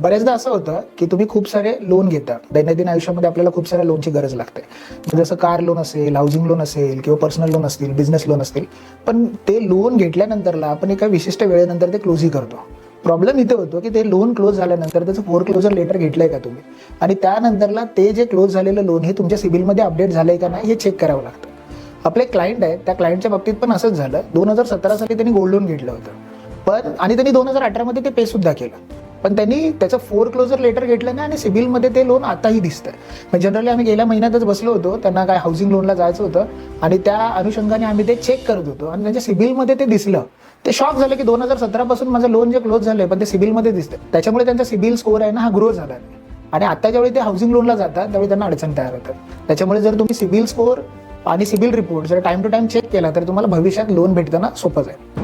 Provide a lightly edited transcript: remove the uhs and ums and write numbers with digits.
बऱ्याचदा असं होतं की तुम्ही खूप सारे लोन घेता. दैनंदिन आयुष्यामध्ये आपल्याला खूप साऱ्या लोनची गरज लागते. जसं कार लोन असेल, हाऊसिंग लोन असेल किंवा पर्सनल लोन असतील, बिझनेस लोन असतील. पण ते लोन घेतल्यानंतरला आपण एका विशिष्ट वेळेनंतर ते क्लोजही करतो. प्रॉब्लेम इथे होतो की ते लोन क्लोज झाल्यानंतर त्याचं फोरक्लोजर लेटर घेतलंय का तुम्ही, आणि त्यानंतरला ते जे क्लोज झालेलं लोन हे तुमच्या सिबिलमध्ये अपडेट झालंय का नाही हे चेक करावं लागतं. आपले क्लायंट आहेत, त्या क्लायंटच्या बाबतीत पण असंच झालं. 2017 साली त्यांनी गोल्ड लोन घेतलं होतं, पण आणि त्यांनी 2018 मध्ये ते पे सुद्धा केलं. पण त्यांनी त्याचं फोरक्लोजर लेटर घेतलं नाही आणि सिबिलमध्ये ते लोन आताही दिसतंय. जनरली आम्ही गेल्या महिन्यातच बसलो होतो, त्यांना काय हाऊसिंग लोनला जायचं होतं आणि त्या अनुषंगाने आम्ही ते चेक करत होतो आणि त्यांच्या सिबिलमध्ये ते दिसलं. ते शॉक झालं की 2017 पासून माझं लोन जे क्लोज झालंय पण ते सिबिलमध्ये दिसतंय. त्याच्यामुळे त्यांचा सिबिल स्कोर आहे ना हा ग्रो झाला नाही. आणि आता ज्यावेळी ते हाऊसिंग लोनला जातात त्यावेळी त्यांना अडचण तयार होतात. त्याच्यामुळे जर तुम्ही सिबिल स्कोर आणि सिबिल रिपोर्ट जर टाइम टू टाइम चेक केला तर तुम्हाला भविष्यात लोन भेटताना सोपं जाईल.